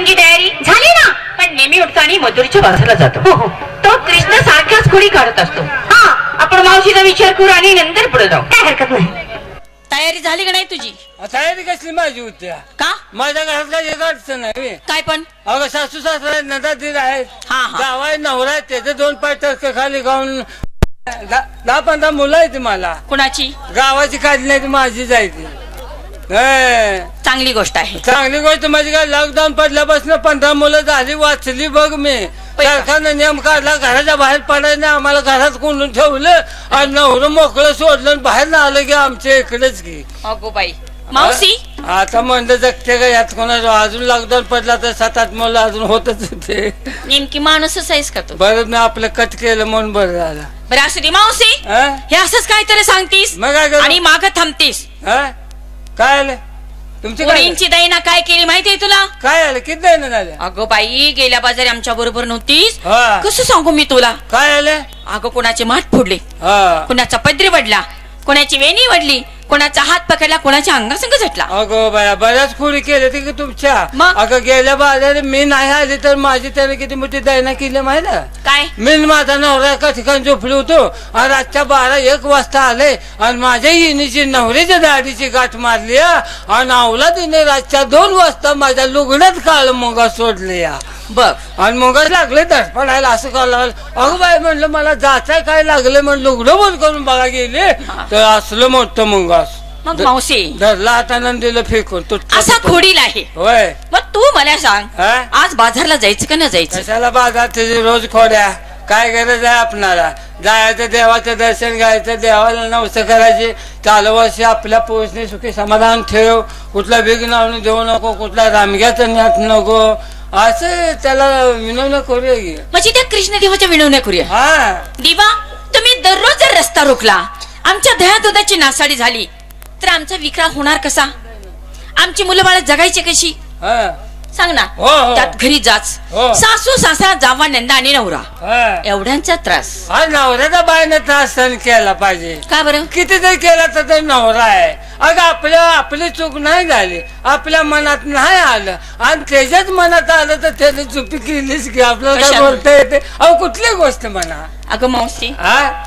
तुमची तयारी झाली ना. पण नेहमी उठतो आणि मधुरीच्या बाजूला जातो. तो कृष्ण सारख्याच खोडी काढत असतो. हा, आपण मावशीचा विचार करू आणि नंतर पुढे जाऊ. काय हरकत नाही. तयारी झाली का नाही तुझी? तयारी कसली माझी होती का? माझ्या घरात काही एक अडचण नाही. काय पण? अगं सासू सासरा नंदा दीर आहेत, हा, हा. जावाय नवरा आहे, त्याचे 2 पाय टरके खाली गाऊन 10-15 मुलं आहेत. मला कुणाची? गावाची काढली नाही, माझी जायची. चांगली गोष्ट आहे. चांगली गोष्ट म्हणजे काय, लॉकडाऊन पडल्यापासून 15 मुलं झाली. वाचली बघ मी. सरकारनं नियम काढला, घराच्या बाहेर पडायचं नाही, आम्हाला घरात कोंडून ठेवलं आणि नवरं मोकळं सोडलं, बाहेर ना आलं की आमच्या इकडेच की. अगो बाई. मावशी आता म्हणलं जगते का यात कोणाला. अजून लॉकडाऊन पडला तर 7-8 मुलं अजून होतच होते. नेमकी माणूसच आहेस का तू? बरं मी आपलं कट केलं म्हणून बरं झालं. बरं असू दे मावशी. हे असंच काहीतरी सांगतीस मग काय करू? आणि माग थांबतीस. काय आलं तुमची? मुलींची दैना काय केली माहितीये तुला? काय आलं? किती दैना झाले? अगो बाई, गेल्या बाजारी आमच्या बरोबर नव्हतीस. हा. कसं सांगू मी तुला? काय आलं? अगं कोणाचे माठ फोडले, कोणाचा पदरी वडला, कोणाची वेणी वडली, कोणाचा हात पकडला, कोणाच्या अंगासंग झटला. अगं बाया, बऱ्याच खोडी केल्या की तुमच्या. मग? अगं गेल्या बाजारी मी नाही आली तर माझी त्याने किती मोठी दैना केली माहिती काय? मी माझा नवरा एका ठिकाणी झोपलो होतो आणि रातच्या 12-1 वाजता आले आणि माझ्या हिनीची नवऱ्याच्या दाढीची गाठ मारली आणि अवला तिने रातच्या 2 वाजता माझ्या लुगड्यात काळ मुगा सोडले बघ. आणि मुगाच लागले धडपडायला. असं करायला लागलं. अगं बाई म्हणलं मला जाचाय काय लागले म्हणलं, लुगडं बंद करून बघा गेले तर असलं मोठं मुंगास. मग मावशी धरला हातानं दिलं फेकून. असा खोडील आहे होय. मग तू मला सांग, आज बाजारला जायचं का नाही जायचं? कशाला बाजार तुझी रोज खोड्या? काय गरज आहे आपणाला? जायचं, देवाचं दर्शन घ्यायचं, देवाला नवसं करायची. चालू वर्षी आपल्या पोचणे सुखी समाधान ठेव. कुठला विघ्न आणून देऊ नको, कुठला रामग्याचं न्यात नको, असं त्याला विनवण्या करूया की. म्हणजे त्या कृष्ण देवाच्या विनवण्या करूया. हा देवा, तुम्ही दररोज जर रस्ता रोखला, आमच्या दह्या दुधाची नासाडी झाली तर आमचा विक्रा होणार कसा? आमची मुलं बाळ जगायची कशी? सांग ना. हो, हो. त्यात घरी जाच, सासू सासरा जावा नंदा आणि नवरा एवढ्यांचा त्रास. हा, नवऱ्याचा बायने त्रास सहन केला पाहिजे. का बरं? किती जर केला तर नवरा आहे. अगं आपली चूक नाही झाली, आपल्या मनात नाही आलं आणि त्याच्याच मनात आलं तर त्याने चुकी केलीच की. आपल्याला काय बोलता येते? अहो कुठली गोष्ट म्हणा. अगं मावशी,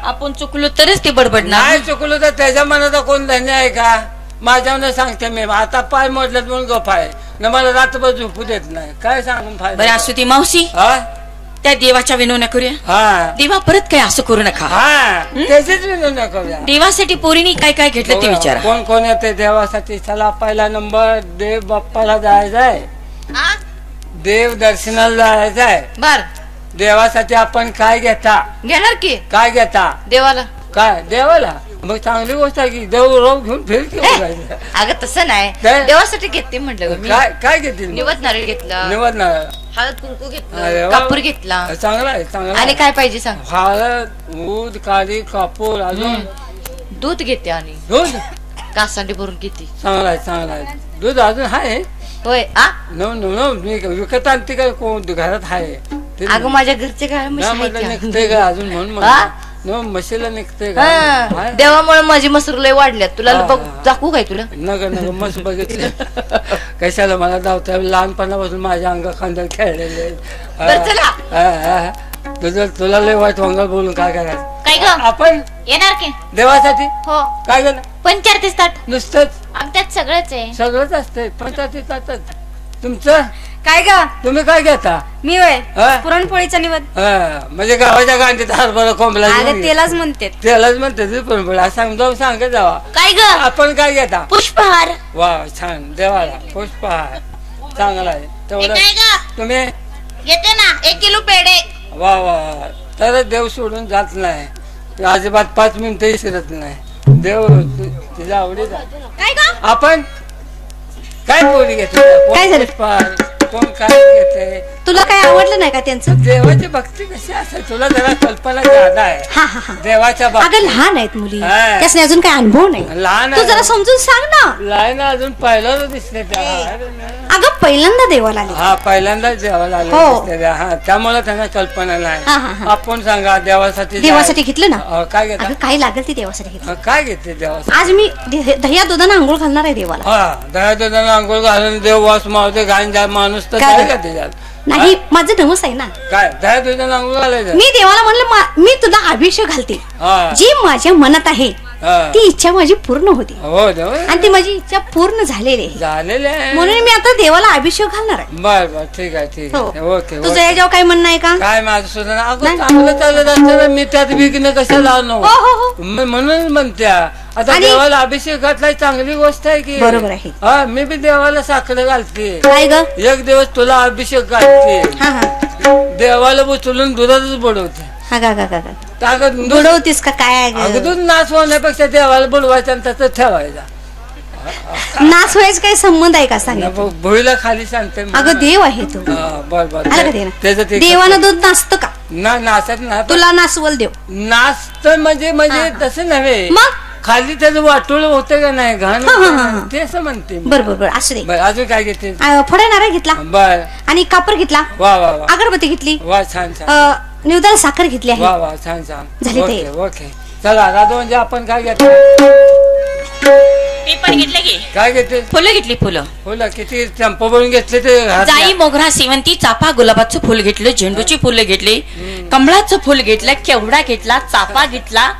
आपण चुकलो तरच ते बडबडणार. नाही चुकलो तर त्याच्या मनाचा कोण धन्य आहे का? माझ्यावर सांगते मी. आता पाय मोडल्यात म्हणून गप आहे ना, मला रात्रभर झोपू देत नाही. काय सांगून फायदा? बरं असू ती मावशी, त्या देवाच्या विनवण्या करूया. देवा परत काय असं करू नका. त्याचीच विनवण्या करूया. देवासाठी पोरीनी काय काय घेतलं ते विचारा. कोण कोण येते देवासाठी? चला, पहिला नंबर देव बाप्पाला जायचंय, देव दर्शनाला जायचंय. बर, देवासाठी आपण काय घेता? घेणार की काय घेता? देवाला. काय देवाला? मग चांगली गोष्ट आहे की. देव रोग घेऊन फिर की. अगं तसं नाही, देवासाठी घेते म्हटलं. काय घेतील? निवद नारळ घेतला, निवद नारळ, हळद कुंकू घेतलं, कापूर घेतला. चांगला आहे, चांगला. आणि काय पाहिजे सांग? हळद, ऊद, काळी, कापूर, अजून दूध घेते आणि दूध कासांडी भरून घेते. चांगला आहे, चांगला आहे. दूध अजून आहे? होय. मी विकत आणते काय? कोण घरात आहे? अगं माझ्या घरचे काय निघते का अजून? म्हणून म्हशीला निघते का? देवामुळे माझी मसूर लय वाढल्यात. तुला दाखवू काय? तुला नगर नगर मस्त बघितले. कशाला मला धावता? लहानपणापासून माझ्या अंगा खांद्यावर खेळलेले. तुला लय वाईट वंगाल बोलून काय करायचं? काय ग? आपण येणार की देवासाठी? हो. काय झालं? पंचारतीस ताट नुसतंच? आमच्यात सगळंच आहे. सगळंच असतंय. पंचायतीत ताटात तुमचं काय ग? तुम्ही काय घेता? मी होय पुरणपोळीचा निवद. म्हणजे गावाच्या गांडीत हरभरा कोंबला तेलाच म्हणते. त्यालाच म्हणते पुरणपोळी. सांग सांगत जावा. काय ग? आपण काय घेता? पुष्पहार. वा छान. देवाला पुष्पहार चांगला आहे. तेवढं तुम्ही घेते ना 1 किलो पेढे. वा वा. तर देव सोडून जात नाही अजिबात. 5 मिनिटं शिरत नाही देव. तुझ्या आवडीचा. काय ग? आपण काय पोळी घेतली? काय झालं? कोण काय घेते? तुला काय आवडलं नाही का त्यांचं? देवाची भक्ती कशी असेल तुला जरा कल्पना ज्यादा आहे. हा हा हा. देवाच्या अगं भक्ती लहान आहेत मुली, हा. त्यासने अजून काही अनुभव नाही. लहान तू आहे. जरा समजून सांग ना. लहान अजून पहिल्यांदा दिसले त्या. अगं पहिल्यांदा देवाला आली. हा पहिल्यांदाच देवाला आले हो. दिसले त्या. हा त्यामुळे त्यांना कल्पना हा, नाही. हा, हा. आपण सांगा देवासाठी देवासाठी घेतलं ना. काय घेता? अगं काय लागेल ते देवासाठी घेतलं. काय घेते देवासाठी? आज मी दह्या दुधानं आंघोळ घालणार आहे देवाला. हा दहा दुधानं आंघोळ घालून देव वास मावते घाण जा माणूस तर काय? काय का त्याच्यात? नाही माझं नवस आहे ना. काय दहा दुधानं आंघोळ घालायचं? मी देवाला म्हणलं मी तुला अभिषेक घालते. हा. जी माझ्या मनात आहे हा. ती इच्छा माझी पूर्ण होती हो देव आणि ती माझी इच्छा पूर्ण झालेली आहे. झालेले आहे. म्हणून मी आता देवाला अभिषेक घालणार आहे. बर बर ठीक आहे ठीक आहे. हो. ओके तुझं ओके. याच्यावर काय म्हणणं आहे का? काय माझं सुद्धा अगं नाही. चांगलं चालत असताना मी त्यात विघ्न कशाला आणू? हो हो हो म्हणून म्हणत्या आता आणि- देवाला अभिषेक घातलाय चांगली गोष्ट आहे की. बरोबर आहे. हा मी बी देवाला साखर घालते. काय ग? एक दिवस तुला अभिषेक घालते. हा हा देवाला उचलून दुधातच बुडवते. हा गा गा गा गा. ताकद बुडवतीस का काय ग? अगदूच नाश होण्यापेक्षा देवाला बुडवायचा आणि त्याच ठेवायचा. नाच व्हायचा काही संबंध आहे का सांग? भुईला खाली सांगते मी. अगं देव आहे तू. बर बर आलं का ते ना? त्याचं ते देवानं दूध नाचतं का? नाचत ना तुला नाचवल देव. नाचत म्हणजे तसं नव्हे. मग खाली त्याचं वाटोळ होतं का नाही घाण हा, हा, हा, हा. ते असं म्हणते मी. बर बर बर असू दे. बर अजून काय घेते? फळे नारळ घेतला बर आणि कापर घेतला, वा वा वा अगरबत्ती घेतली, वा छान छान निवदाला साखर घेतली आहे. वा वा छान छान. झाले ते. ओके ओके चला दादा म्हणजे आपण काय घेतो? मी पण घेतले की काय घेते? फुलं घेतली. फुलं फुलं किती चंपा भरून घेतले ते घरातल्या? जाई मोगरा सेवंती चाफा गुलाबाचं फुल घेतलं, झेंडूची फुलं घेतली, कमळाचं फुल घेतलं, केवडा घेतला, चाफा घेतला,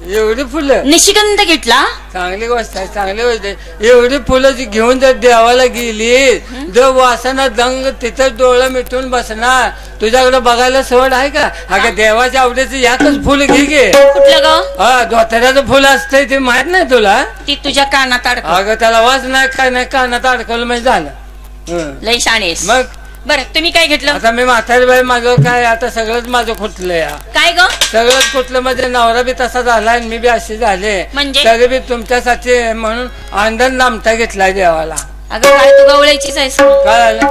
एवढी फुलं निशिगंध घेतला. चांगली गोष्ट आहे चांगली गोष्ट आहे. एवढी फुलं जी घेऊन जर देवाला गेली देव वासना दंग तिथं डोळं मिटून बसणार. तुझ्याकडे बघायला सवड आहे का? अगं देवाच्या आवडीचं याकच फुल घे गे. कुठलं ग? हा धोत्याचं फुल असतंय ते माहित नाही तुला? ती तुझ्या कानात अडक. अगं त्याला वास नाही काय नाही कानात अडकवलं म्हणजे झालं. लय शाणेस. मग बरं तुम्ही काय घेतलं? आता मी म्हातारी बाई माझं काय आता सगळंच माझं खुटलं या. काय ग? सगळंच कुठलं म्हणजे नवरा बी तसा झाला आणि मी बी अशी झाले. म्हणजे? तरी बी तुमच्यासाठी म्हणून अंडन नामता घेतलाय देवाला. अगं काय तू गवळ्याचीच आहेस? काय झालं?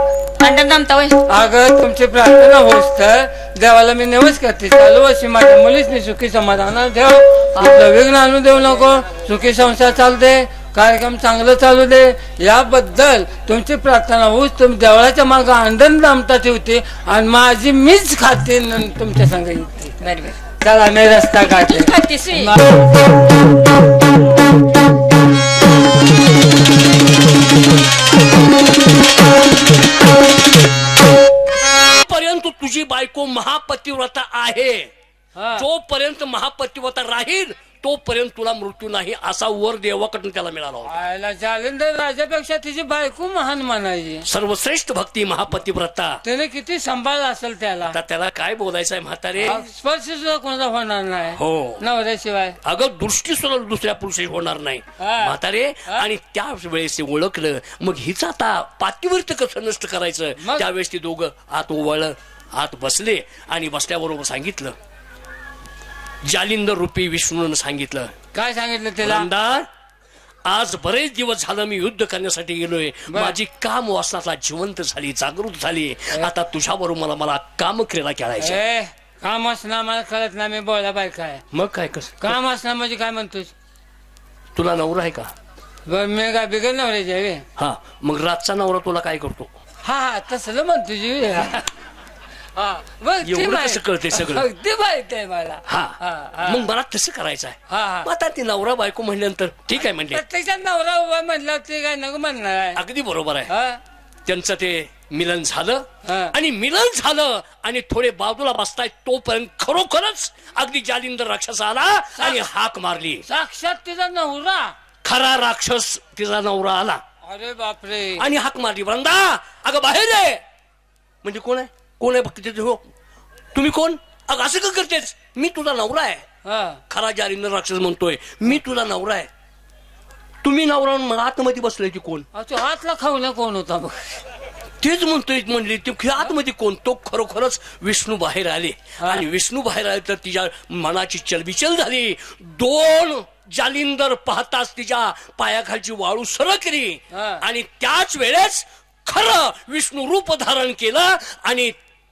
अंडन नामता होय? अगं तुमची प्रार्थना होस तर देवाला मी नेवच करते. चालू अशी माझ्या मुलीच सुखी समाधानात ठेव. आपलं विघ्न आणून देऊ नको. सुखी संसार चालू दे. कार्यक्रम चांगलं चालू दे. याबद्दल तुमची प्रार्थना होऊच तुम्ही देवळाच्या मागे अंडन नामता ठेवते आणि माझी मीच खाते तुमच्या संग येते. बरोबर. चला मी रस्ता काढते. खातेस होय? परंतु तुझी बायको महापतिव्रता आहे. हा. जोपर्यंत महापतिव्रता राहील तोपर्यंत तुला मृत्यू नाही असा वर देवाकडून त्याला मिळाला होता. आयला जालिंदर राजापेक्षा तिची बायको महान म्हणायची. सर्वश्रेष्ठ भक्ती महापतिव्रता. त्याने किती सांभाळलं असेल त्याला. आता त्याला काय बोलायचंय म्हातारे? स्पर्श सुद्धा कोणाचा होणार नाही हो नवऱ्याशिवाय. अगं दृष्टी सुद्धा दुसऱ्या पुरुषाची होणार नाही हा. म्हातारे. आणि त्या वेळेस ते ओळखलं मग हिचं आता पातिव्रत्य कसं नष्ट करायचं. मग? त्यावेळेस ती दोघं आत ओवळलं आत बसले आणि बसल्याबरोबर सांगितलं जालिंदर रूपी विष्णूनं सांगितलं. काय सांगितलं त्याला? वंदा, आज बरेच दिवस झालं मी युद्ध करण्यासाठी गेलोय. माझी काम वासनाला जिवंत झाली जागृत झाली. आता तुझ्याबरोबर मला काम क्रीडा खेळायची. काम असणं मला कळत नाही. मी बोला बाय काय मग काय कसं काम असणं म्हणजे काय म्हणतोस? तुला नवरा आहे का? मी काय बिगर नवऱ्याची आहे? हा मग रातचा नवरा तुला काय करतो? हा हा तसलं म्हणतो जी. एवढं कसं कळते सगळं? अगदी माहित आहे मला. हा मग मला तसं करायचं आहे. हा. मग आता ती नवरा बायको म्हणल्यानंतर ठीक आहे म्हणले. प्रत्यक्षात नवरा उभा म्हणलं ते काय नको म्हणणार आहे. अगदी बरोबर आहे. हा? त्यांचं ते मिलन झालं हा. आणि मिलन झालं आणि थोडे बाजूला बसताय तोपर्यंत खरोखरच अगदी जालिंदर राक्षस आला आणि हाक मारली. साक्षात तिचा नवरा. खरा राक्षस तिचा नवरा आला अरे बापरे. आणि हाक मारली. वृंदा अगं बाहेर आहे. म्हणजे कोण आहे? कोण आहे बघते हो. तुम्ही कोण? अगं असं का करतेस? मी तुझा नवरा आहे. खरा जालिंदर राक्षस म्हणतोय मी तुझा नवरा आहे. तुम्ही नवरा मला आतमध्ये बसलोय की कोण? हातला खाऊन कोण होता बघ. तेच म्हणतोय म्हणली ते आतमध्ये कोण? तो खरोखरच विष्णू बाहेर आले आणि विष्णू बाहेर आले तर तिच्या मनाची चलबिचल झाली. दोन जालिंदर पाहताच तिच्या पायाखालची वाळू सरकली आणि त्याच वेळेस खरं विष्णू रूप धारण केलं आणि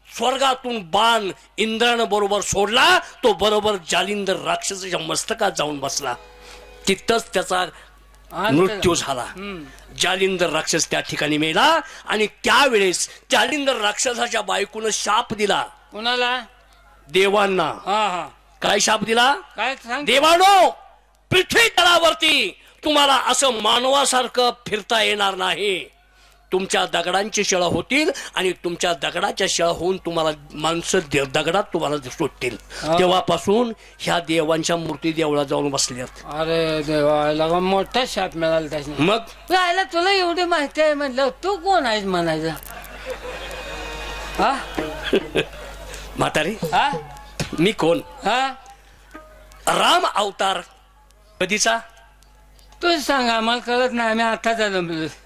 स्वर्गातून बाण इंद्रानं बरोबर सोडला. तो बरोबर जालिंदर राक्षसाच्या मस्तकात जाऊन बसला. तिथंच त्याचा मृत्यू झाला. जालिंदर राक्षस त्या ठिकाणी मेला. आणि त्यावेळेस जालिंदर राक्षसाच्या बायकोनं शाप दिला. कोणाला? देवांना. काय शाप दिला? काय सांग? देवानो, पृथ्वी तलावरती तुम्हाला असं मानवासारखं फिरता येणार नाही. तुमच्या दगडांची शिळा होतील आणि तुमच्या दगडाच्या शिळा होऊन तुम्हाला माणसं दगडात तुम्हाला सुटतील. तेव्हापासून ह्या देवांच्या मूर्ती देवळात जाऊन बसल्यात. अरे देवा, मोठा शाप मिळाला त्याच्या. मग राहिला तुला एवढी माहिती आहे म्हटलं, तू कोण आहेस म्हणायचं? म्हातारे, मी कोण? राम अवतार कधीचा? तूच सांगा, मला कळत नाही. आम्ही आता झालो.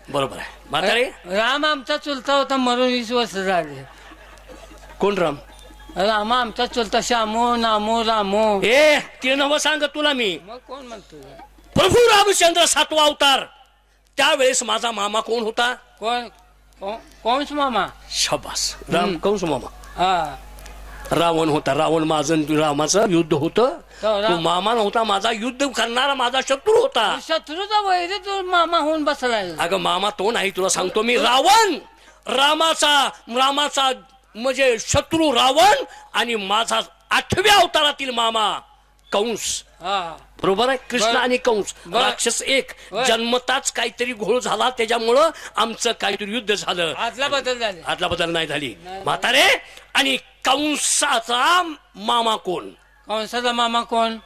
बरोबर आहे म्हातारे. राम आमचा चुलता होता, मरून 20 वर्ष झाले. कोण राम? राम आमचा चुलता. श्यामो नामो रामो. ते नवं सांग तुला मी. मग कोण म्हणतो? प्रभू रामचंद्र 7वा अवतार. त्यावेळेस माझा मामा कोण होता? कोण? कंस मामा. शाबास. राम कंस मामा. हा, रावण होता. रावण माझं रामाचं युद्ध होतं. तो तो मामा नव्हता, माझा युद्ध करणारा माझा शत्रू होता. शत्रूचा वैरी तू मामा होऊन बसलाय. अगं मामा तो नाही, तुला सांगतो मी. रावण रामाचा म्हणजे शत्रू रावण आणि माझा 8व्या अवतारातील मामा कंस. बरोबर आहे. कृष्ण आणि कंस राक्षस एक. जन्मताच काहीतरी घोळ झाला, त्याच्यामुळं आमचं काहीतरी युद्ध झालं. आदला बदल नाही झाली म्हातारे. आणि कंसाचा मामा कोण? कंसाचा मामा कोण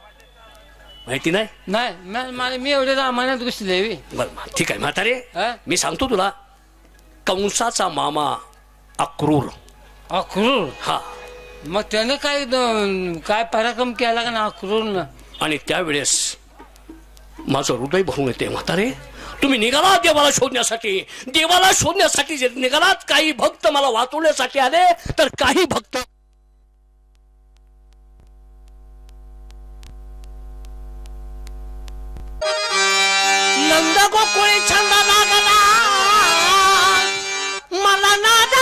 माहिती नाही? नाही, मी एवढे रामायणात घुसले. बरं ठीक आहे म्हातारे, मी सांगतो तुला. कंसाचा मामा अक्रूर. अक्रूर? हा. मग त्याने काय पराक्रम केला का ना अक्रूरनं? आणि त्यावेळेस माझं हृदय भरून येते. म्हातारे, तुम्ही निघालात देवाला शोधण्यासाठी जर निघालात. काही भक्त मला वाचवण्यासाठी आले, तर काही भक्त नंद गोकुळी छंद लागला मला नाद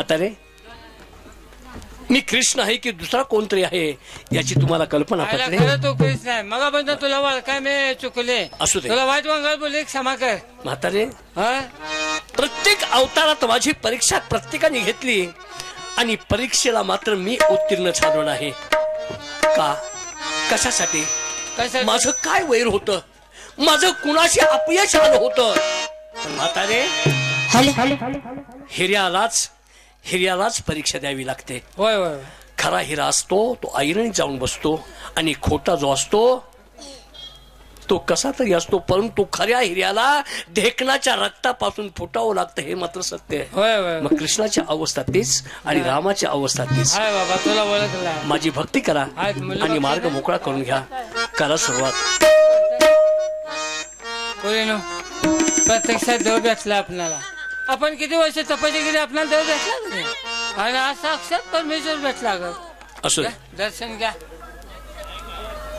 म्हातारे, मी कृष्ण आहे की दुसरा कोणतरी आहे याची तुम्हाला कल्पना पटली? खरं तो कृष्ण आहे. मग पण तुला वाळ काय मी चुकले. असू दे. तुला वाईट वांगल बोलले क्षमा कर. म्हातारे, हा प्रत्येक अवतारात माझी परीक्षा प्रत्येकाने घेतली आणि परीक्षेला मात्र मी उत्तीर्ण झालो नाही. का? कशासाठी? माझं काय वैर होतं? माझं कुणाशी अपयश आलं होतं? म्हातारे, हिऱ्यालाच परीक्षा द्यावी लागते. होय होय. खरा हिरा असतो तो ऐरणीत जाऊन बसतो आणि खोटा जो असतो तो कसा तरी असतो, परंतु खऱ्या हिऱ्याला ढेकणाच्या रक्तापासून फुटावं लागतं, हे मात्र सत्य आहे. होय होय. मग कृष्णाची अवस्था तीच आणि रामाची अवस्था तीच. हाय बाबा, तुला ओळखला. माझी भक्ती करा आणि मार्ग मोकळा करून घ्या. करा सुरुवात. प्रत्यक्षात देव भेटला आपल्याला. आपण किती वर्ष तपस्या केली, आपल्याला देव भेटला नाही. आणि आज साक्षात परमेश्वर भेटला. ग असो, दर्शन घ्या.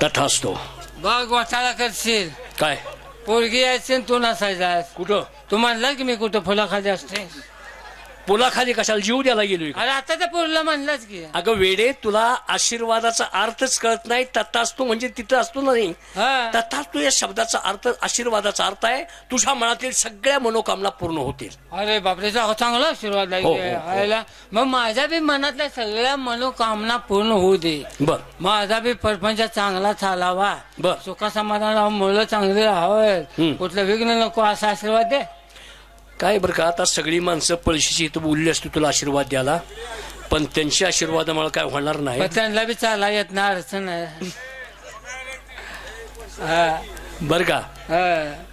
तथास्तु. बघ वाटायला करशील काय? पोरगी यायची तू नसायचा. कुठं? तू म्हणला की मी कुठं फुलाखाली असते. पुलाखाली कशाला जीव द्यायला गेलोय? अरे आता त्या पोरीला म्हणलाच की. अगं वेडे, तुला आशीर्वादाचा अर्थच कळत नाही. तथास्तु म्हणजे तिथं असतो नाही. तथास्तु या शब्दाचा अर्थ, आशीर्वादाचा अर्थ आहे तुझ्या मनातील सगळ्या मनोकामना पूर्ण होतील. अरे बापरे, चांगला आशीर्वाद आहे. मग माझ्या बी मनातल्या सगळ्या मनोकामना पूर्ण होऊ दे. बर. माझा बी परपंच चांगला चालावा. बर. सुखा समाधान मुलं चांगली राहावं, कुठलं विघ्न नको असा आशीर्वाद दे. काय बरं का, आता सगळी माणसं पळशीची इथं बोलली असती तुला आशीर्वाद द्यायला, पण त्यांच्या आशीर्वादामुळे काय होणार नाही. त्यांना बी चाला येत ना, अडचण आहे. बर का,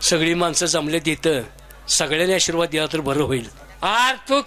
सगळी माणसं जमले तिथं सगळ्यांनी आशीर्वाद द्यावा तर बरं होईल. तू